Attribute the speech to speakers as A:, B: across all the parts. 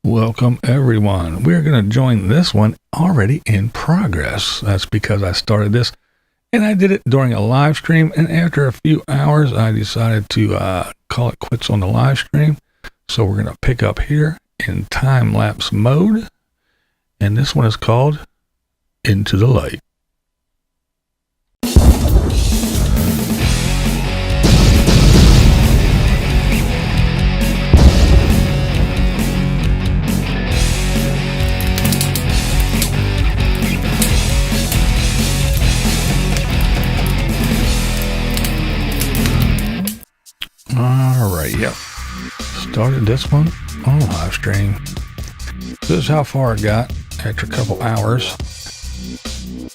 A: Welcome everyone. We're going to join this one already in progress. That's because I started this and I did it during a live stream, and after a few hours I decided to call it quits on the live stream. So we're going to pick up here in time-lapse mode, and this one is called Into the Light. Alright, yep. Started this one on live stream. This is how far it got after a couple hours.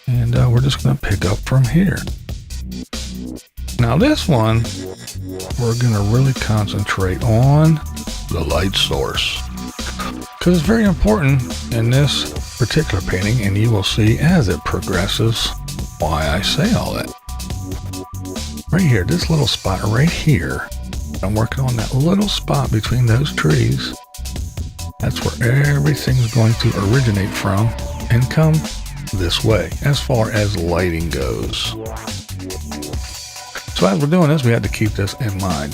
A: And we're just going to pick up from here. Now this one, we're going to really concentrate on the light source, because it's very important in this particular painting, and you will see as it progresses why I say all that. Right here, this little spot right here, I'm working on that little spot between those trees. That's where everything's going to originate from and come this way as far as lighting goes. So as we're doing this, we had to keep this in mind.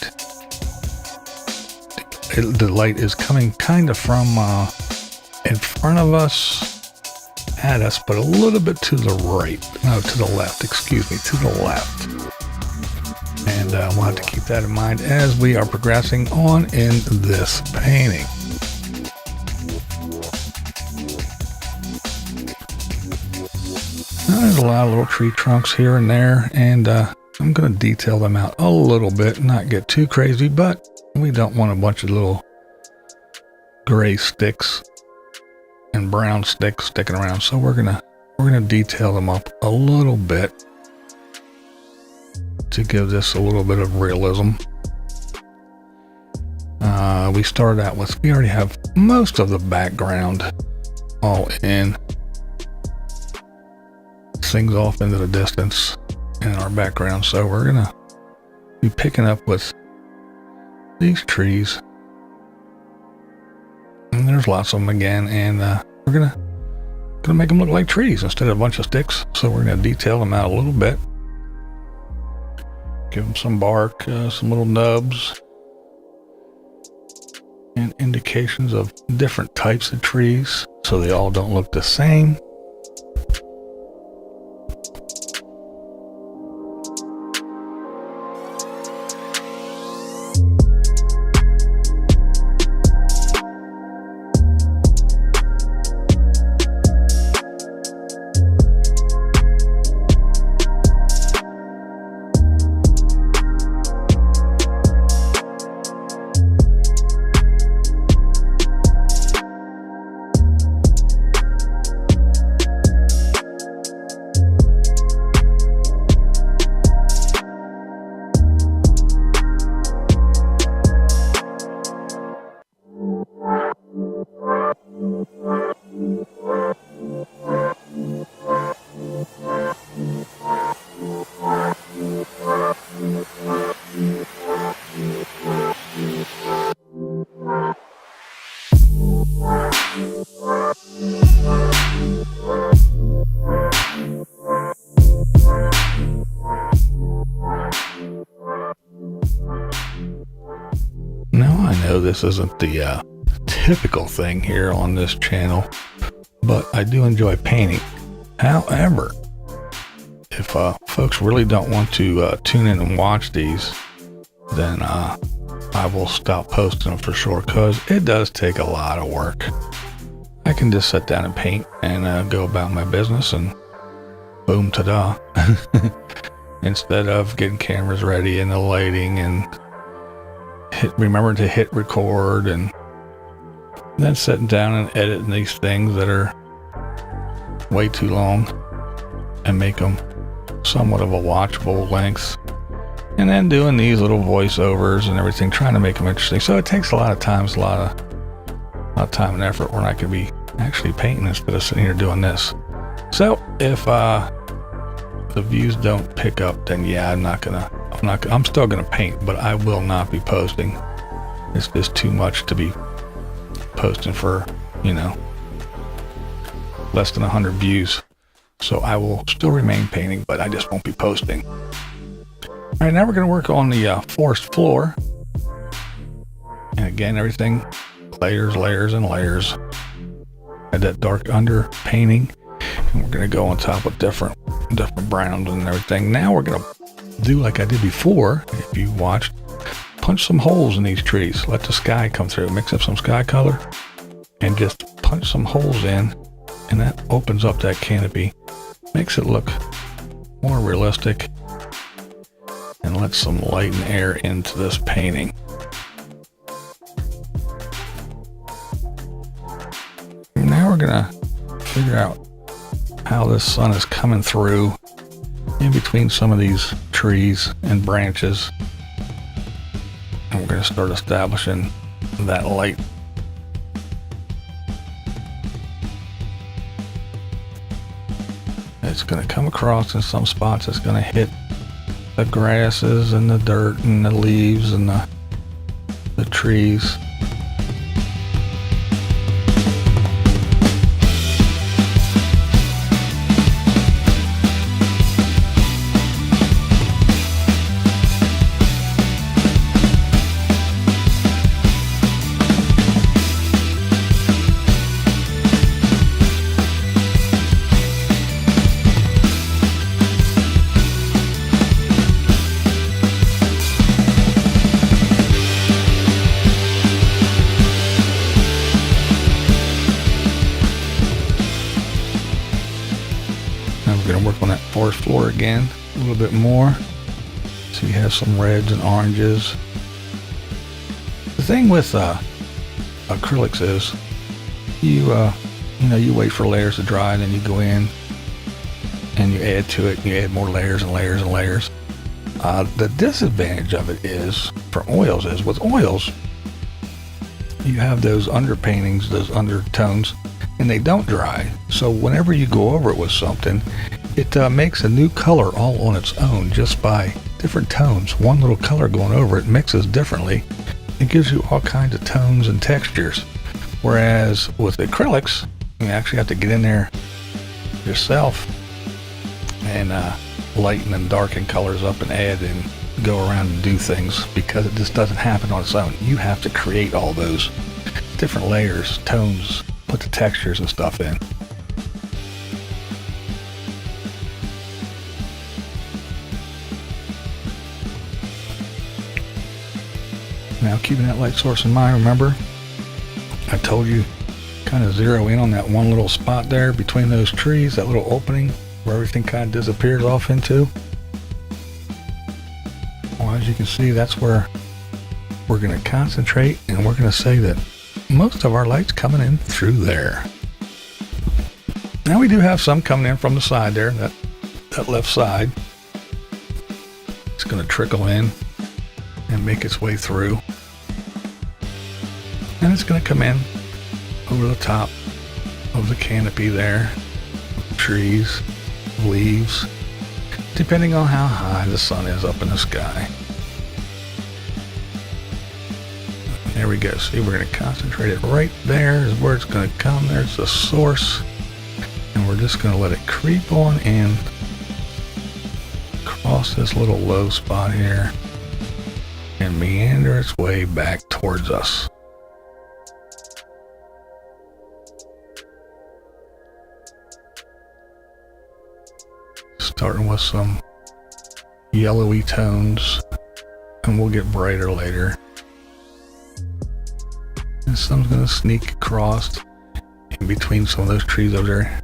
A: The light is coming kind of from in front of us, at us, but a little bit to the right. No, to the left, excuse me, to the left. And we'll have to keep that in mind as we are progressing on in this painting. Now, there's a lot of little tree trunks here and there, and I'm going to detail them out a little bit, not get too crazy, but we don't want a bunch of little gray sticks and brown sticks sticking around, so we're gonna detail them up a little bit to give this a little bit of realism. We started out with, we already have most of the background all in. Things off into the distance in our background, so we're gonna be picking up with these trees, and there's lots of them again, and we're gonna make them look like trees instead of a bunch of sticks. So we're gonna detail them out a little bit, give them some bark, some little nubs, and indications of different types of trees so they all don't look the same. This isn't the typical thing here on this channel, but I do enjoy painting. However, if folks really don't want to tune in and watch these, then I will stop posting them for sure, because it does take a lot of work. I can just sit down and paint and go about my business, and boom, ta-da. Instead of getting cameras ready and the lighting and remember to hit record, and then sitting down and editing these things that are way too long and make them somewhat of a watchable length, and then doing these little voiceovers and everything, trying to make them interesting. So it takes a lot of times, a lot of time and effort when I could be actually painting instead of sitting here doing this. So if the views don't pick up, then yeah, I'm still gonna paint, but I will not be posting. It's just too much to be posting for, you know, less than 100 views. So I will still remain painting, but I just won't be posting. All right, now we're going to work on the forced floor. And again, everything layers, layers, and layers. Add that dark under painting, and we're going to go on top with different browns and everything. Now we're going to do like I did before. If you watched, punch some holes in these trees. Let the sky come through. Mix up some sky color and just punch some holes in, and that opens up that canopy. Makes it look more realistic and lets some light and air into this painting. Now we're gonna figure out how this sun is coming through in between some of these trees and branches. And we're gonna start establishing that light. It's gonna come across in some spots. It's gonna hit the grasses and the dirt and the leaves and the trees. Forest floor again a little bit more, so you have some reds and oranges. The thing with acrylics is you wait for layers to dry, and then you go in and you add to it, and you add more layers and layers and layers. The disadvantage of it is for oils is with oils you have those underpaintings, those undertones, and they don't dry. So whenever you go over it with something, it makes a new color all on its own just by different tones. One little color going over it mixes differently. It gives you all kinds of tones and textures. Whereas with acrylics, you actually have to get in there yourself and lighten and darken colors up and add and go around and do things, because it just doesn't happen on its own. You have to create all those different layers, tones, put the textures and stuff in. Now keeping that light source in mind, remember I told you kind of zero in on that one little spot there between those trees, that little opening where everything kind of disappears off into. Well, as you can see, that's where we're going to concentrate, and we're going to say that most of our light's coming in through there. Now we do have some coming in from the side there, that left side. It's going to trickle in and make its way through. And it's going to come in over the top of the canopy there, trees, leaves, depending on how high the sun is up in the sky. There we go. See, we're going to concentrate it right there is where it's going to come. There's the source. And we're just going to let it creep on in across this little low spot here and meander its way back towards us. Starting with some yellowy tones, and we'll get brighter later. And some's going to sneak across in between some of those trees over there,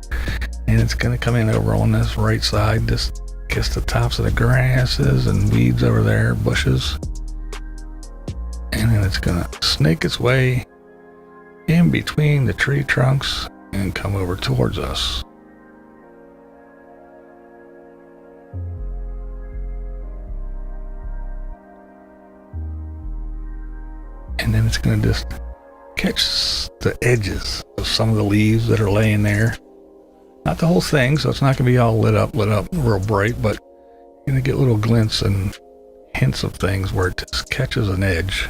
A: and it's going to come in over on this right side, just kiss the tops of the grasses and weeds over there, bushes, and then it's going to snake its way in between the tree trunks and come over towards us. And then it's going to just catch the edges of some of the leaves that are laying there. Not the whole thing, so it's not going to be all lit up real bright, but you're going to get little glints and hints of things where it just catches an edge.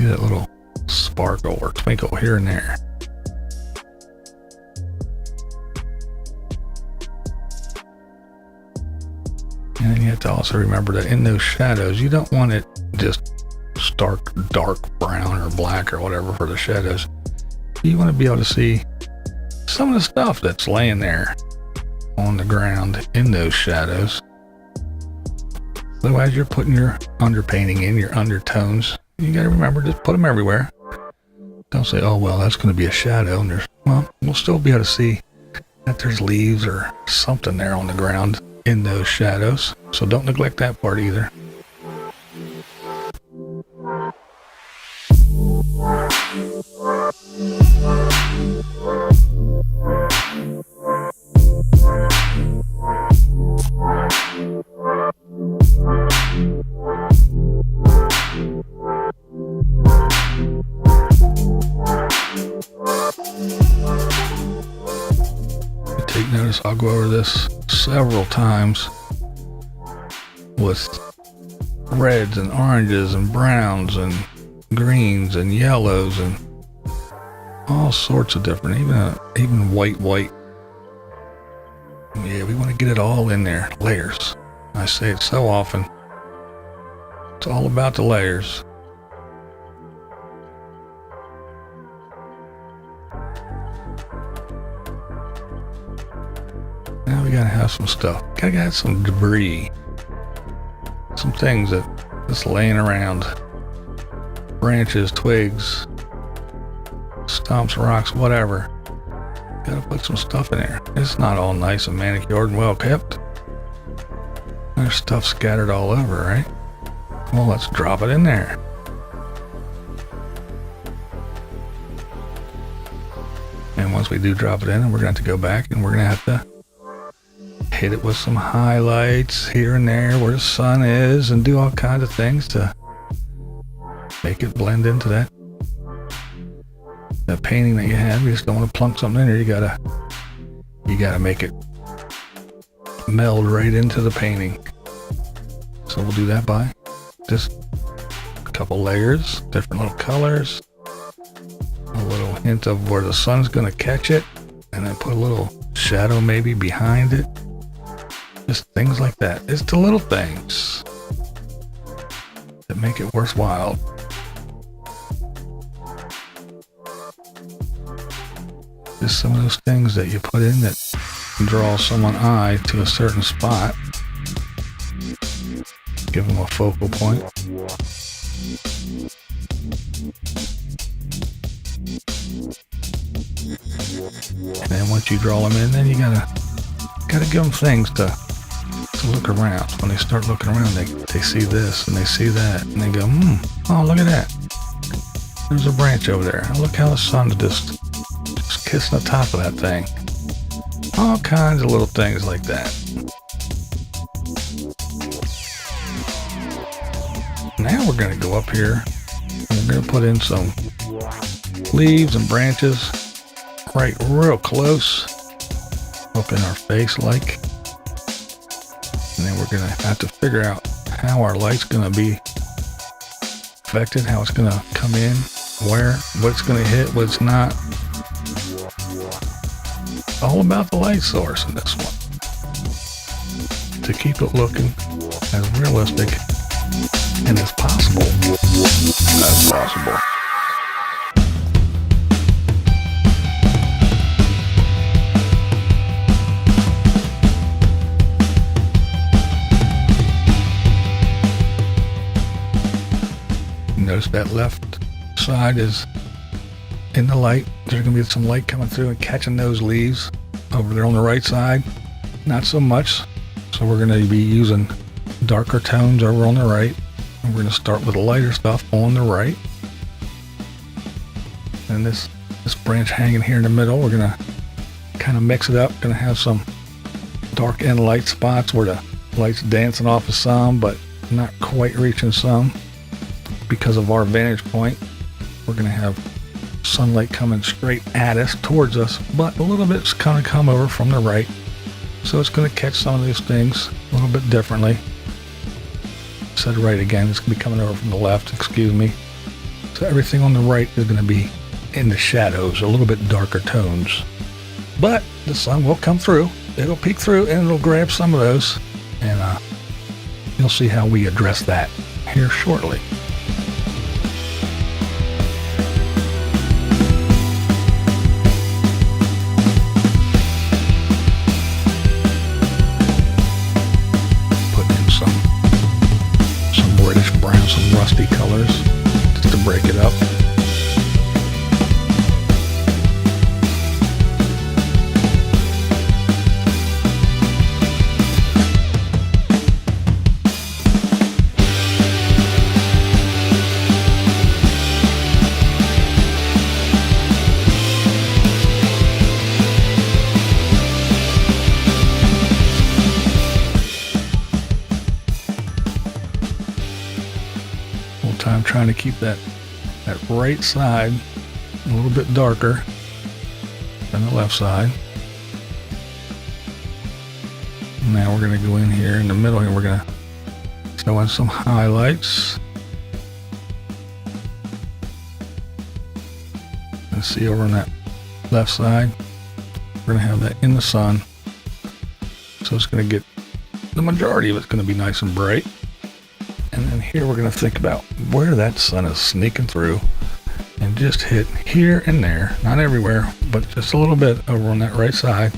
A: See that little sparkle or twinkle here and there. And you have to also remember that in those shadows, you don't want it just stark dark brown or black or whatever for the shadows. You want to be able to see some of the stuff that's laying there on the ground in those shadows. So as you're putting your underpainting in, your undertones, you got to remember, just put them everywhere. Don't say, oh, well, that's going to be a shadow. And we'll still be able to see that there's leaves or something there on the ground in those shadows. So don't neglect that part either. Take notice, I'll go over this several times with reds and oranges and browns and greens and yellows and all sorts of different, even white. Yeah, we want to get it all in there. Layers. I say it so often. It's all about the layers. Now we gotta have some stuff. Gotta have some debris. Some things that just laying around. Branches, twigs, stumps, rocks, whatever. Gotta put some stuff in there. It's not all nice and manicured and well kept. There's stuff scattered all over, right? Well, let's drop it in there. And once we do drop it in, we're gonna have to go back and we're gonna have to hit it with some highlights here and there where the sun is and do all kinds of things to make it blend into that painting that you had. You just don't want to plunk something in there. You gotta make it meld right into the painting. So we'll do that by just a couple layers, different little colors, a little hint of where the sun's gonna catch it, and then put a little shadow maybe behind it. Just things like that. It's the little things that make it worthwhile. Just some of those things that you put in that draw someone's eye to a certain spot. Give them a focal point. And then once you draw them in, then you gotta give them things to look around. When they start looking around, they see this and they see that and they go, oh, look at that. There's a branch over there. And look how the sun's just kissing the top of that thing. All kinds of little things like that. Now we're going to go up here and we're going to put in some leaves and branches right real close up in our face like. And then we're going to have to figure out how our light's going to be affected, how it's going to come in, what's going to hit, what's not. All about the light source in this one. To keep it looking as realistic and as possible as possible. Notice that left side is in the light. There's going to be some light coming through and catching those leaves. Over there on the right side, not so much. So we're going to be using darker tones over on the right. And we're going to start with the lighter stuff on the right. And this branch hanging here in the middle, we're going to kind of mix it up. Going to have some dark and light spots where the light's dancing off of some, but not quite reaching some. Because of our vantage point, we're going to have sunlight coming straight at us, towards us, but a little bit's kind of come over from the right. So it's going to catch some of these things a little bit differently. Said right again, it's going to be coming over from the left, excuse me. So So everything on the right is going to be in the shadows, a little bit darker tones. But the sun will come through. It'll peek through and it'll grab some of those. And you'll see how we address that here shortly. Brown, some rusty colors just to break it up. Time trying to keep that right side a little bit darker than the left side. Now we're going to go in here in the middle here. We're going to throw in some highlights. Let's see over on that left side. We're going to have that in the sun. So it's going to get, the majority of it's going to be nice and bright. And then here we're going to think about where that sun is sneaking through and just hit here and there, not everywhere, but just a little bit over on that right side.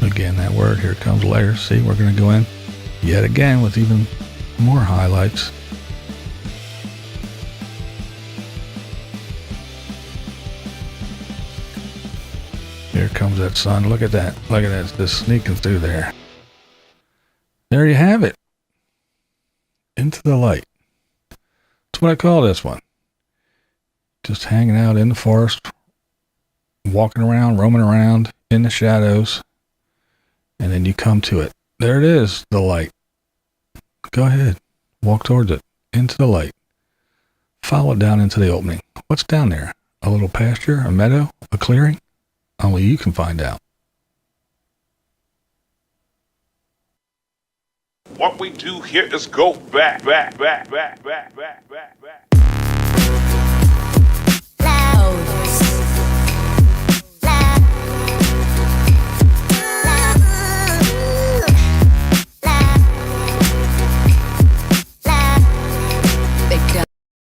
A: Again, that word, here comes layers. See, we're going to go in yet again with even more highlights. Here comes that sun. Look at that. Look at that. It's just sneaking through there. There you have it. Into the light. That's what I call this one. Just hanging out in the forest, walking around, roaming around in the shadows, and then you come to it. There it is, the light. Go ahead. Walk towards it. Into the light. Follow it down into the opening. What's down there? A little pasture? A meadow? A clearing? Only you can find out.
B: What we do here is go back.